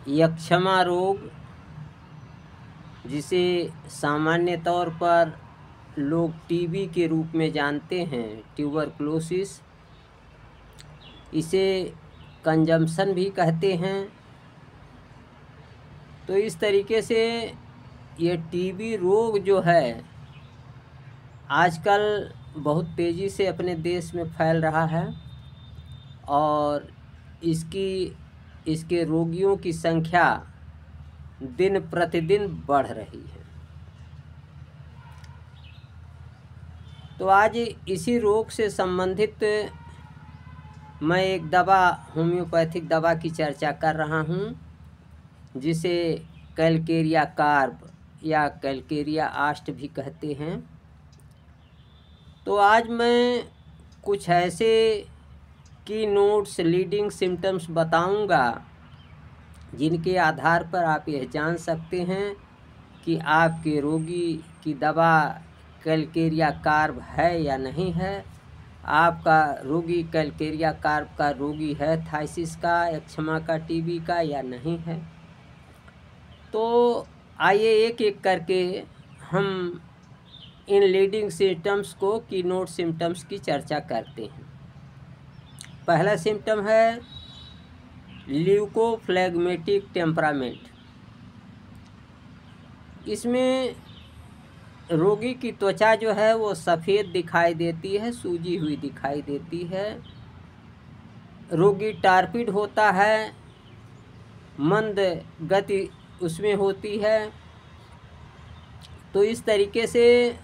यक्षमा रोग, जिसे सामान्य तौर पर लोग टीबी के रूप में जानते हैं, ट्यूबरकुलोसिस, इसे कंजम्पशन भी कहते हैं। तो इस तरीके से ये टीबी रोग जो है आजकल बहुत तेज़ी से अपने देश में फैल रहा है और इसके रोगियों की संख्या दिन प्रतिदिन बढ़ रही है। तो आज इसी रोग से संबंधित मैं एक दवा, होम्योपैथिक दवा की चर्चा कर रहा हूँ, जिसे कैलकेरिया कार्ब या कैलकेरिया आस्ट भी कहते हैं। तो आज मैं कुछ ऐसे की नोट्स, लीडिंग सिम्टम्स बताऊंगा जिनके आधार पर आप यह जान सकते हैं कि आपके रोगी की दवा कैलकेरिया कार्ब है या नहीं है। आपका रोगी कैलकेरिया कार्ब का रोगी है, थाइसिस का, यक्षमा का, टीबी का या नहीं है। तो आइए एक एक करके हम इन लीडिंग सिम्टम्स को, की नोट सिम्टम्स की चर्चा करते हैं। पहला सिम्टम है ल्यूकोफ्लेग्मेटिक टेम्परामेंट। इसमें रोगी की त्वचा जो है वो सफ़ेद दिखाई देती है, सूजी हुई दिखाई देती है। रोगी टार्पिड होता है, मंद गति उसमें होती है। तो इस तरीके से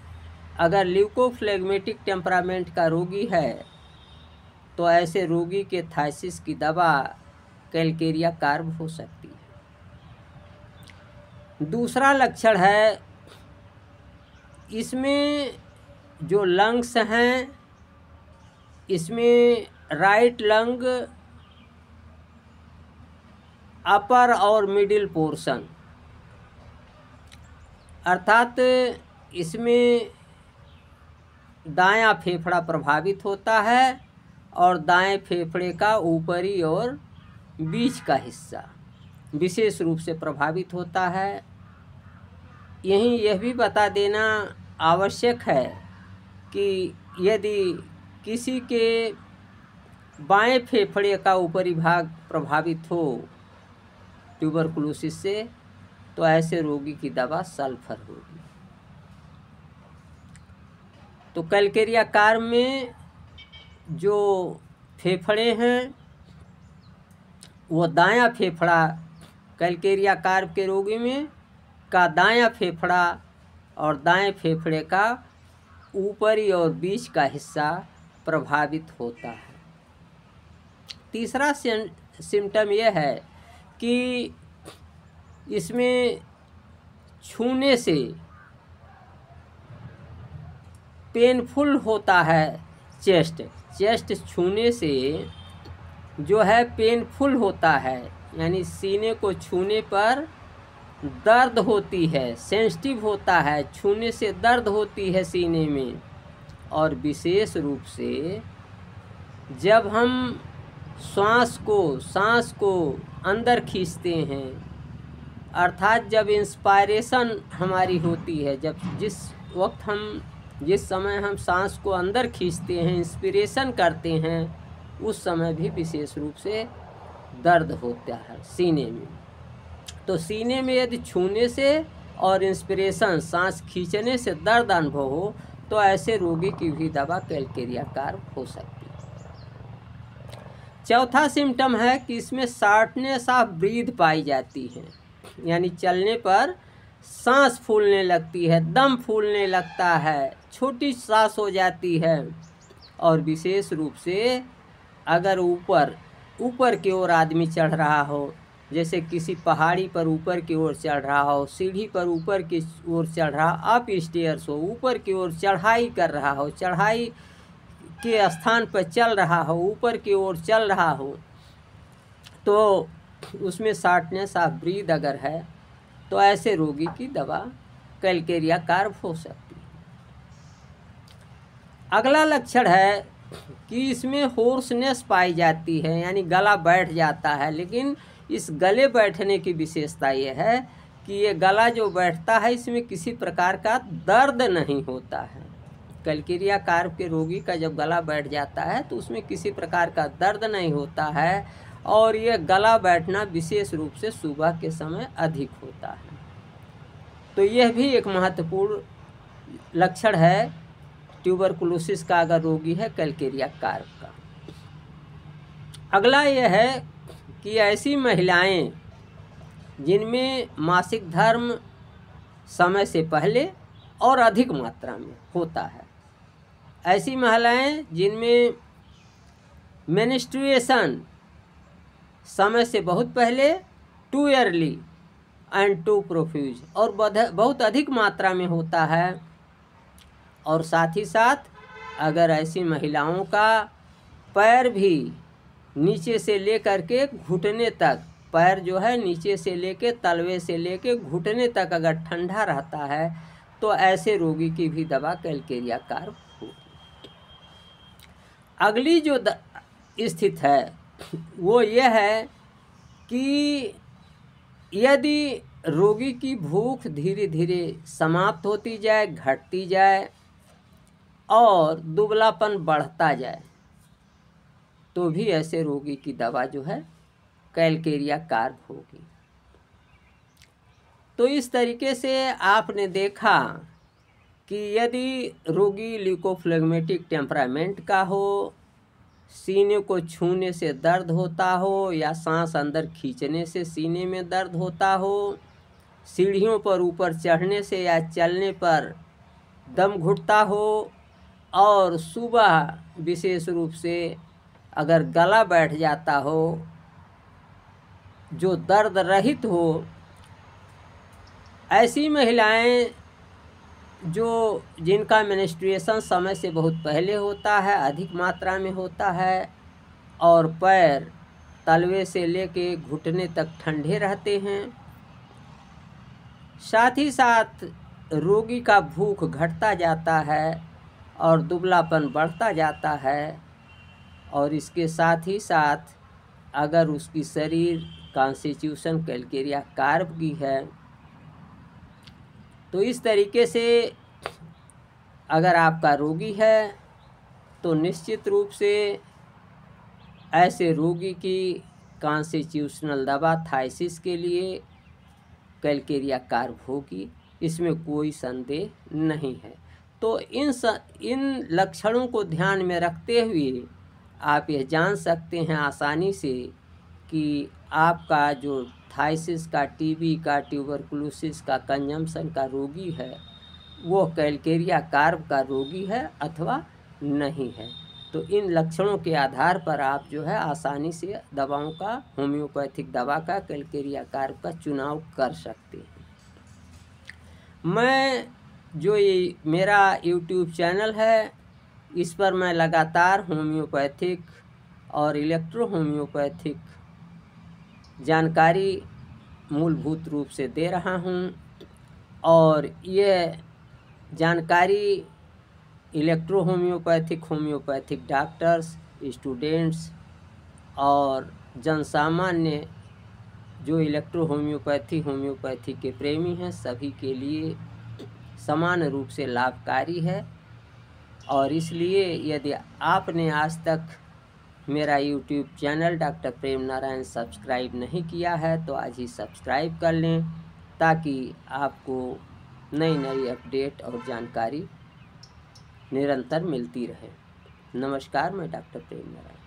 अगर ल्यूकोफ्लेग्मेटिक टेम्परामेंट का रोगी है तो ऐसे रोगी के थाइसिस की दवा कैलकेरिया कार्ब हो सकती है। दूसरा लक्षण है, इसमें जो लंग्स हैं, इसमें राइट लंग, अपर और मिडिल पोर्शन, अर्थात इसमें दायां फेफड़ा प्रभावित होता है और दाएं फेफड़े का ऊपरी और बीच का हिस्सा विशेष रूप से प्रभावित होता है। यहीं यह भी बता देना आवश्यक है कि यदि किसी के बाएं फेफड़े का ऊपरी भाग प्रभावित हो ट्यूबरकुलोसिस से, तो ऐसे रोगी की दवा सल्फर होगी। तो कैलकेरिया कार्ब में जो फेफड़े हैं वो दायां फेफड़ा, कैलकेरिया कार्ब के रोगी में का दायां फेफड़ा और दाएं फेफड़े का ऊपरी और बीच का हिस्सा प्रभावित होता है। तीसरा सिम्टम यह है कि इसमें छूने से पेनफुल होता है। चेस्ट छूने से जो है पेनफुल होता है, यानी सीने को छूने पर दर्द होती है, सेंसिटिव होता है, छूने से दर्द होती है सीने में। और विशेष रूप से जब हम सांस को अंदर खींचते हैं, अर्थात जब इंस्पायरेशन हमारी होती है, जिस समय हम सांस को अंदर खींचते हैं, इंस्पिरेशन करते हैं, उस समय भी विशेष रूप से दर्द होता है सीने में। तो सीने में यदि छूने से और इंस्पिरेशन, सांस खींचने से दर्द अनुभव हो, तो ऐसे रोगी की भी दवा कैलकेरिया कार्ब हो सकती है। चौथा सिम्टम है कि इसमें शॉर्टनेस ऑफ ब्रीथ पाई जाती है, यानी चलने पर सांस फूलने लगती है, दम फूलने लगता है, छोटी सांस हो जाती है। और विशेष रूप से अगर ऊपर की ओर आदमी चढ़ रहा हो, जैसे किसी पहाड़ी पर ऊपर की ओर चढ़ रहा हो, सीढ़ी पर ऊपर की ओर चढ़ रहा, अप स्टेयर्स हो, ऊपर की ओर चढ़ाई कर रहा हो, चढ़ाई के स्थान पर चल रहा हो, ऊपर की ओर चल रहा हो, तो उसमें शॉर्टनेस ऑफ ब्रीथ अगर है तो ऐसे रोगी की दवा कैलकेरिया कार्ब हो सकती है। अगला लक्षण है कि इसमें होर्सनेस पाई जाती है, यानी गला बैठ जाता है, लेकिन इस गले बैठने की विशेषता ये है कि ये गला जो बैठता है इसमें किसी प्रकार का दर्द नहीं होता है। कैलकेरिया कार्प के रोगी का जब गला बैठ जाता है तो उसमें किसी प्रकार का दर्द नहीं होता है, और ये गला बैठना विशेष रूप से सुबह के समय अधिक होता है। तो यह भी एक महत्वपूर्ण लक्षण है ट्यूबरकुलोसिस का अगर रोगी है कैलकेरिया कार्प का। अगला यह है कि ऐसी महिलाएं जिनमें मासिक धर्म समय से पहले और अधिक मात्रा में होता है, ऐसी महिलाएं जिनमें मेंस्ट्रुएशन समय से बहुत पहले, too early and too profuse और बहुत अधिक मात्रा में होता है, और साथ ही साथ अगर ऐसी महिलाओं का पैर भी नीचे से लेकर के घुटने तक, पैर जो है नीचे से लेके तलवे से लेके घुटने तक अगर ठंडा रहता है तो ऐसे रोगी की भी दवा कैलकेरिया कार्प होगी। अगली जो स्थिति है वो ये है कि यदि रोगी की भूख धीरे धीरे समाप्त होती जाए, घटती जाए और दुबलापन बढ़ता जाए, तो भी ऐसे रोगी की दवा जो है कैलकेरिया कार्प होगी। तो इस तरीके से आपने देखा कि यदि रोगी ल्यूकोफ्लेग्मेटिक टेम्परामेंट का हो, सीने को छूने से दर्द होता हो या सांस अंदर खींचने से सीने में दर्द होता हो, सीढ़ियों पर ऊपर चढ़ने से या चलने पर दम घुटता हो, और सुबह विशेष रूप से अगर गला बैठ जाता हो जो दर्द रहित हो, ऐसी महिलाएं जो जिनका मेंस्ट्रुएशन समय से बहुत पहले होता है, अधिक मात्रा में होता है, और पैर तलवे से लेके घुटने तक ठंडे रहते हैं, साथ ही साथ रोगी का भूख घटता जाता है और दुबलापन बढ़ता जाता है, और इसके साथ ही साथ अगर उसकी शरीर कॉन्स्टिट्यूशन कैलकेरिया कार्प की है, तो इस तरीके से अगर आपका रोगी है तो निश्चित रूप से ऐसे रोगी की कॉन्स्टिट्यूशनल दवा थाइसिस के लिए कैलकेरिया कार्प होगी, इसमें कोई संदेह नहीं है। तो इन लक्षणों को ध्यान में रखते हुए आप यह जान सकते हैं आसानी से कि आपका जो थाइसिस का, टीबी का, ट्यूबरकुलोसिस का, कंजम्पशन का रोगी है वो कैलकेरिया कार्प का रोगी है अथवा नहीं है। तो इन लक्षणों के आधार पर आप जो है आसानी से दवाओं का, होम्योपैथिक दवा का, कैलकेरिया कार्प का चुनाव कर सकते हैं। मैं जो ये मेरा YouTube चैनल है, इस पर मैं लगातार होम्योपैथिक और इलेक्ट्रो होम्योपैथिक जानकारी मूलभूत रूप से दे रहा हूँ, और ये जानकारी इलेक्ट्रो होम्योपैथिक डॉक्टर्स, स्टूडेंट्स और जनसामान्य जो इलेक्ट्रो होम्योपैथी के प्रेमी हैं सभी के लिए समान रूप से लाभकारी है। और इसलिए यदि आपने आज तक मेरा YouTube चैनल डॉक्टर प्रेम नारायण सब्सक्राइब नहीं किया है तो आज ही सब्सक्राइब कर लें, ताकि आपको नई नई अपडेट और जानकारी निरंतर मिलती रहे। नमस्कार, मैं डॉक्टर प्रेम नारायण।